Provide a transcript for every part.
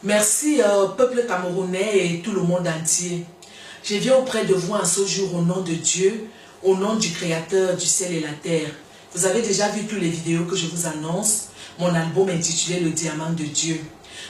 Merci peuple camerounais et tout le monde entier. Je viens auprès de vous en ce jour au nom de Dieu, au nom du Créateur du ciel et la terre. Vous avez déjà vu toutes les vidéos que je vous annonce, mon album intitulé Le Diamant de Dieu.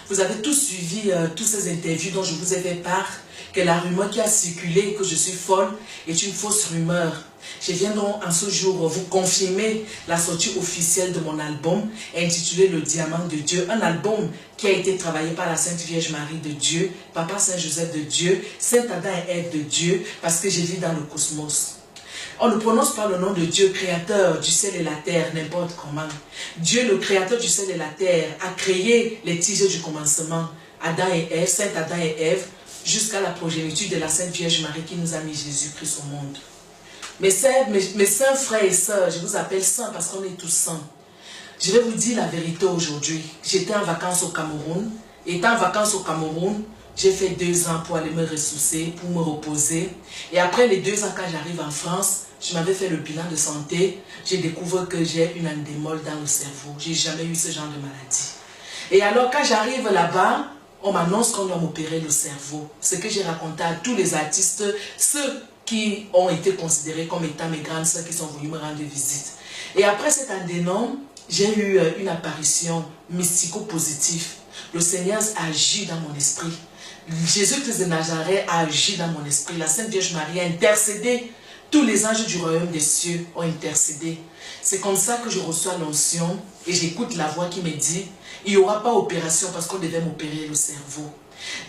Vous avez tous suivi toutes ces interviews dont je vous ai fait part, que la rumeur qui a circulé, que je suis folle, est une fausse rumeur. Je viens donc en ce jour vous confirmer la sortie officielle de mon album intitulé Le Diamant de Dieu. Un album qui a été travaillé par la Sainte Vierge Marie de Dieu, Papa Saint Joseph de Dieu, Saint Adam et Ève de Dieu, parce que je vis dans le cosmos. On ne prononce pas le nom de Dieu, créateur du ciel et la terre, n'importe comment. Dieu, le créateur du ciel et la terre, a créé les tiges du commencement, Adam et Ève, Saint Adam et Ève, jusqu'à la progéniture de la Sainte Vierge Marie qui nous a mis Jésus-Christ au monde. Mes saints frères et sœurs, je vous appelle saints parce qu'on est tous saints. Je vais vous dire la vérité aujourd'hui. J'étais en vacances au Cameroun. Étant en vacances au Cameroun, j'ai fait 2 ans pour aller me ressourcer, pour me reposer. Et après les 2 ans, quand j'arrive en France, je m'avais fait le bilan de santé. J'ai découvert que j'ai une endémole dans le cerveau. J'ai jamais eu ce genre de maladie. Et alors, quand j'arrive là-bas, on m'annonce qu'on doit m'opérer le cerveau. Ce que j'ai raconté à tous les artistes, ceux qui ont été considérés comme étant mes grandes sœurs qui sont venues me rendre visite. Et après cet endémole, j'ai eu une apparition mystico-positive. Le Seigneur a agi dans mon esprit. Jésus-Christ de Nazareth a agi dans mon esprit. La Sainte Vierge Marie a intercédé. Tous les anges du royaume des cieux ont intercédé. C'est comme ça que je reçois l'onction et j'écoute la voix qui me dit il n'y aura pas opération parce qu'on devait m'opérer le cerveau.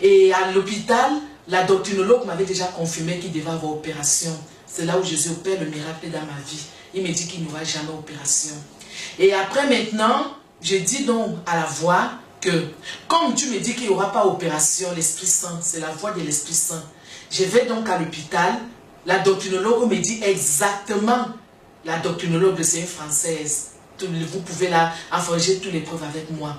Et à l'hôpital, la doctrinologue m'avait déjà confirmé qu'il devait avoir opération. C'est là où Jésus opère le miracle dans ma vie. Il me dit qu'il n'y aura jamais opération. Et après maintenant, je dis donc à la voix que, comme tu me dis qu'il n'y aura pas opération, l'Esprit Saint, c'est la voix de l'Esprit Saint. Je vais donc à l'hôpital, la doctrinologue me dit exactement, la doctrinologue c'est une Française, vous pouvez la envoyer toutes les preuves avec moi.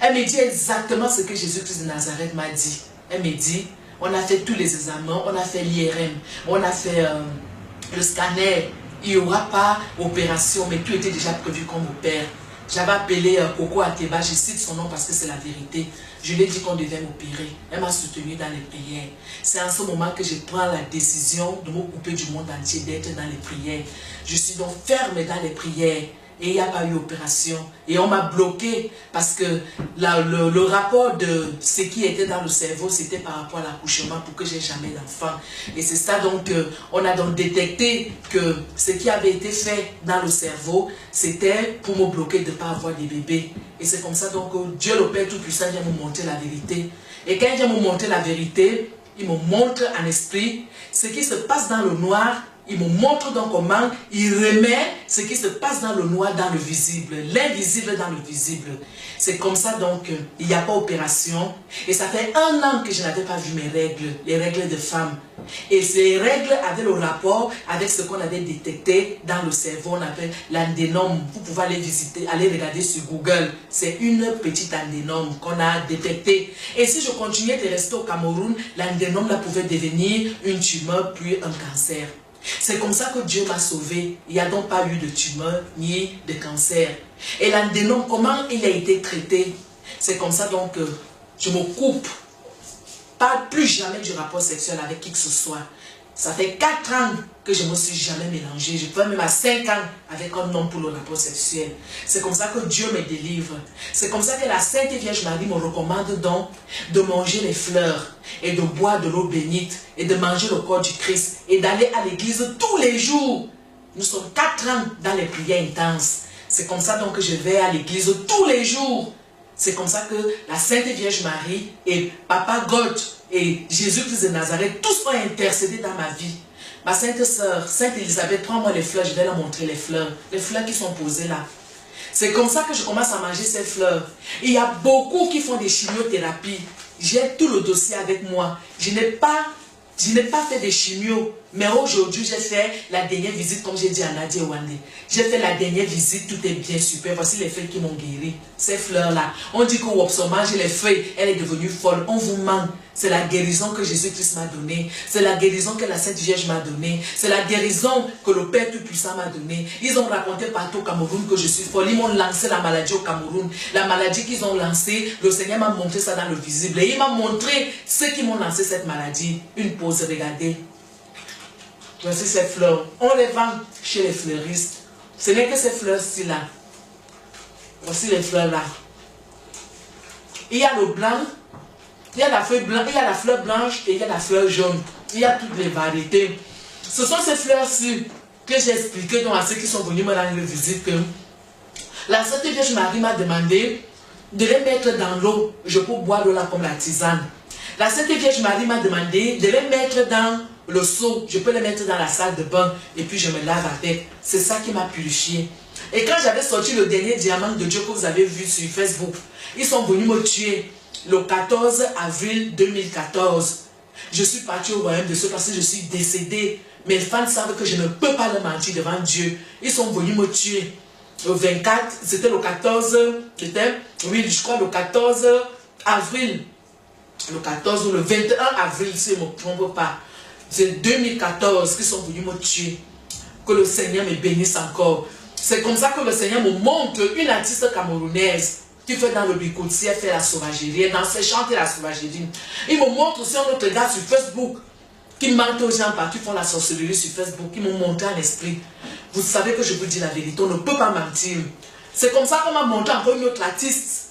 Elle me dit exactement ce que Jésus-Christ de Nazareth m'a dit. Elle me dit, on a fait tous les examens, on a fait l'IRM, on a fait le scanner. Il n'y aura pas opération, mais tout était déjà prévu qu'on opère. J'avais appelé Coco Ateba, je cite son nom parce que c'est la vérité. Je lui ai dit qu'on devait m'opérer. Elle m'a soutenu dans les prières. C'est en ce moment que je prends la décision de me couper du monde entier, d'être dans les prières. Je suis donc ferme dans les prières. Et il n'y a pas eu opération. Et on m'a bloqué parce que le rapport de ce qui était dans le cerveau, c'était par rapport à l'accouchement pour que je n'ai jamais d'enfant. Et c'est ça donc, on a donc détecté que ce qui avait été fait dans le cerveau, c'était pour me bloquer de ne pas avoir des bébés. Et c'est comme ça donc que Dieu le Père Tout-Puissant vient me montrer la vérité. Et quand il vient me montrer la vérité, il me montre en esprit ce qui se passe dans le noir. Il me montre donc comment il remet ce qui se passe dans le noir, dans le visible, l'invisible dans le visible. C'est comme ça donc, il n'y a pas opération. Et ça fait 1 an que je n'avais pas vu mes règles, les règles de femme. Et ces règles avaient le rapport avec ce qu'on avait détecté dans le cerveau, on appelle l'adénome. Vous pouvez aller visiter, aller regarder sur Google. C'est une petite adénome qu'on a détectée. Et si je continuais de rester au Cameroun, l'adénome là pouvait devenir une tumeur puis un cancer. C'est comme ça que Dieu m'a sauvé. Il n'y a donc pas eu de tumeur ni de cancer. Et l'adénome, comment il a été traité? C'est comme ça donc que je me coupe. Pas plus jamais du rapport sexuel avec qui que ce soit. Ça fait 4 ans que je ne me suis jamais mélangée. Je peux même à 5 ans avec un homme pour le rapport sexuel. C'est comme ça que Dieu me délivre. C'est comme ça que la Sainte Vierge Marie me recommande donc de manger les fleurs et de boire de l'eau bénite et de manger le corps du Christ et d'aller à l'église tous les jours. Nous sommes 4 ans dans les prières intenses. C'est comme ça donc que je vais à l'église tous les jours. C'est comme ça que la Sainte Vierge Marie et Papa God et Jésus-Christ de Nazareth, tous ont intercédé dans ma vie. Ma sainte sœur, Sainte Élisabeth, prends-moi les fleurs, je vais leur montrer les fleurs qui sont posées là. C'est comme ça que je commence à manger ces fleurs. Il y a beaucoup qui font des chimiothérapies. J'ai tout le dossier avec moi. Je n'ai pas fait des chimios. Mais aujourd'hui, j'ai fait la dernière visite, comme j'ai dit à Nadia Wande. J'ai fait la dernière visite, tout est bien, super. Voici les feuilles qui m'ont guéri. Ces fleurs-là. On dit qu'au Wopso mange les feuilles, elle est devenue folle. On vous ment. C'est la guérison que Jésus-Christ m'a donnée. C'est la guérison que la Sainte Vierge m'a donnée. C'est la guérison que le Père Tout-Puissant m'a donnée. Ils ont raconté partout au Cameroun que je suis folle. Ils m'ont lancé la maladie au Cameroun. La maladie qu'ils ont lancée, le Seigneur m'a montré ça dans le visible. Et il m'a montré ceux qui m'ont lancé cette maladie. Une pause, regardez. Voici ces fleurs. On les vend chez les fleuristes. Ce n'est que ces fleurs-ci là. Voici les fleurs là. Il y a le blanc, il y a la feuille blanche, il y a la fleur blanche et il y a la fleur jaune. Il y a toutes les variétés. Ce sont ces fleurs-ci que j'ai expliqué à ceux qui sont venus me rendre visite que la Sainte Vierge Marie m'a demandé de les mettre dans l'eau. Je peux boire l'eau là comme la tisane. La Sainte Vierge Marie m'a demandé de les mettre dans le seau. Je peux les mettre dans la salle de bain et puis je me lave avec. C'est ça qui m'a purifié. Et quand j'avais sorti le dernier diamant de Dieu que vous avez vu sur Facebook, ils sont venus me tuer le 14 avril 2014. Je suis parti au royaume de Dieu parce que je suis décédé. Mes fans savent que je ne peux pas leur mentir devant Dieu. Ils sont venus me tuer. Le 24, c'était le 14, oui, je crois le 14 avril. Le 14 ou le 21 avril, si je ne me trompe pas. C'est 2014 qu'ils sont venus me tuer. Que le Seigneur me bénisse encore. C'est comme ça que le Seigneur me montre une artiste camerounaise qui fait dans le bicouti, elle fait la sauvagerie, dans ses chants et la sauvagerie. Il me montre aussi un autre gars sur Facebook qui mentent aux gens partout, qui font la sorcellerie sur Facebook, qui m'ont montré en esprit. Vous savez que je vous dis la vérité, on ne peut pas mentir. C'est comme ça qu'on m'a montré encore une autre artiste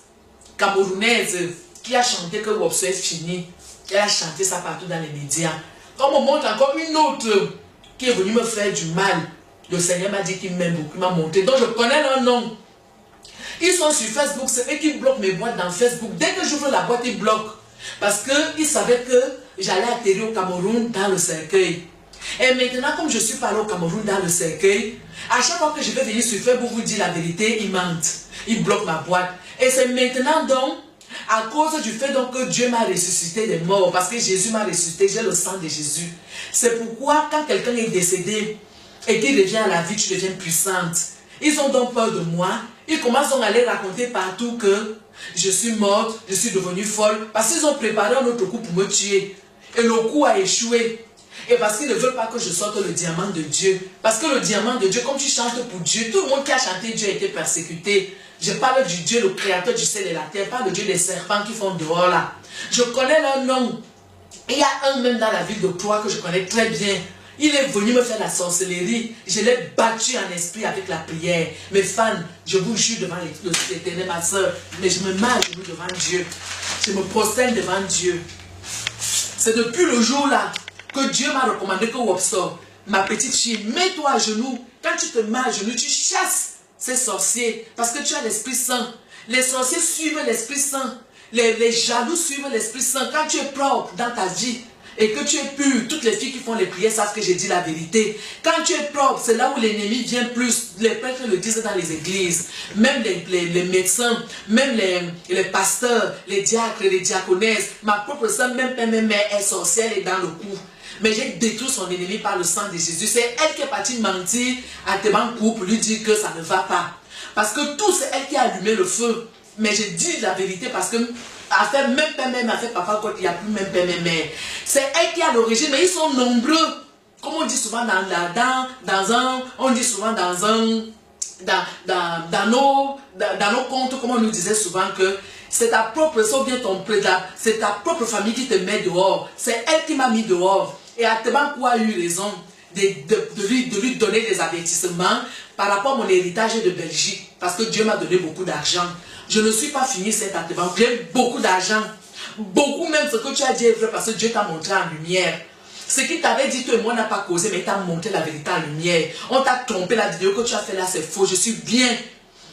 camerounaise qui a chanté que Wopso est fini. Elle a chanté ça partout dans les médias. On me montre encore une autre qui est venue me faire du mal. Le Seigneur m'a dit qu'il m'aime beaucoup, il m'a montré. Donc je connais leur nom. Ils sont sur Facebook, c'est eux qui bloquent mes boîtes dans Facebook. Dès que j'ouvre la boîte, ils bloquent. Parce qu'ils savaient que j'allais atterrir au Cameroun dans le cercueil. Et maintenant, comme je suis parlé au Cameroun dans le cercueil, à chaque fois que je vais venir sur Facebook vous dire la vérité, ils mentent. Ils bloquent ma boîte. Et c'est maintenant donc, à cause du fait donc que Dieu m'a ressuscité des morts, parce que Jésus m'a ressuscité, j'ai le sang de Jésus. C'est pourquoi quand quelqu'un est décédé et qu'il revient à la vie, tu deviens puissante. Ils ont donc peur de moi. Ils commencent donc à aller raconter partout que je suis morte, je suis devenue folle, parce qu'ils ont préparé un autre coup pour me tuer. Et le coup a échoué. Et parce qu'ils ne veulent pas que je sorte le diamant de Dieu. Parce que le diamant de Dieu, comme tu chantes pour Dieu, tout le monde qui a chanté Dieu a été persécuté. Je parle du Dieu, le créateur du ciel et la terre, pas le Dieu des serpents qui font dehors là. Je connais leur nom. Et il y a un même dans la ville de Troyes que je connais très bien. Il est venu me faire la sorcellerie. Je l'ai battu en esprit avec la prière. Mes fans, je vous jure devant l'Éternel, ma soeur, mais je me mets à genoux devant Dieu. Je me prosterne devant Dieu. C'est depuis le jour là que Dieu m'a recommandé que Wopso, ma petite fille, mets-toi à genoux. Quand tu te mets à genoux, tu chasses ces sorciers. Parce que tu as l'Esprit Saint. Les sorciers suivent l'Esprit Saint. Les jaloux suivent l'Esprit Saint. Quand tu es propre dans ta vie et que tu es pur, toutes les filles qui font les prières savent que j'ai dit la vérité. Quand tu es propre, c'est là où l'ennemi vient plus. Les prêtres le disent dans les églises. Même les médecins, même les pasteurs, les diacres, les diaconesses. Ma propre sœur, même mère est sorcière et dans le coup. Mais j'ai détruit son ennemi par le sang de Jésus. C'est elle qui est partie mentir à Tebankou pour lui dire que ça ne va pas. Parce que tout, c'est elle qui a allumé le feu. Mais j'ai dit la vérité parce que a fait même père mère, a fait papa quand il n'y a plus même père mère. C'est elle qui a l'origine, mais ils sont nombreux. Comme on dit souvent dans nos contes, comme on nous disait souvent que c'est ta propre soeur bien ton prédat, c'est ta propre famille qui te met dehors. C'est elle qui m'a mis dehors. Et Atebankou a eu raison de lui donner des avertissements par rapport à mon héritage de Belgique. Parce que Dieu m'a donné beaucoup d'argent. Je ne suis pas fini cette Atebankou. J'ai beaucoup d'argent. Beaucoup même ce que tu as dit est vrai parce que Dieu t'a montré en lumière. Ce qu'il t'avait dit, toi et moi, n'a pas causé, mais il t'a montré la vérité en lumière. On t'a trompé, la vidéo que tu as fait là, c'est faux. Je suis bien.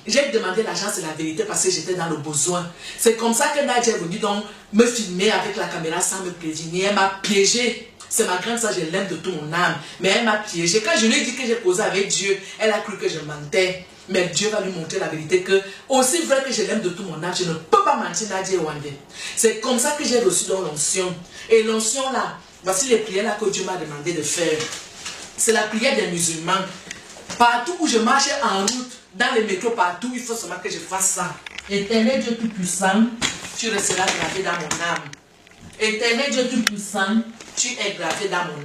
J'ai demandé l'argent, c'est la vérité parce que j'étais dans le besoin. C'est comme ça que Nadia est venue donc me filmer avec la caméra sans me prévenir. Elle m'a piégé. C'est ma grande sœur, je l'aime de tout mon âme. Mais elle m'a piégé. Quand je lui ai dit que j'ai causé avec Dieu, elle a cru que je mentais. Mais Dieu va lui montrer la vérité que, aussi vrai que je l'aime de tout mon âme, je ne peux pas mentir Nadia Wande. C'est comme ça que j'ai reçu dans l'onction. Et l'onction là, Voici les prières là que Dieu m'a demandé de faire. C'est la prière des musulmans. Partout où je marche en route, dans les métros, partout, il faut seulement que je fasse ça. Éternel Dieu Tout-Puissant, tu resteras gravé dans mon âme. Éternel Dieu Tout-Puissant, tu es gravé dans mon âme.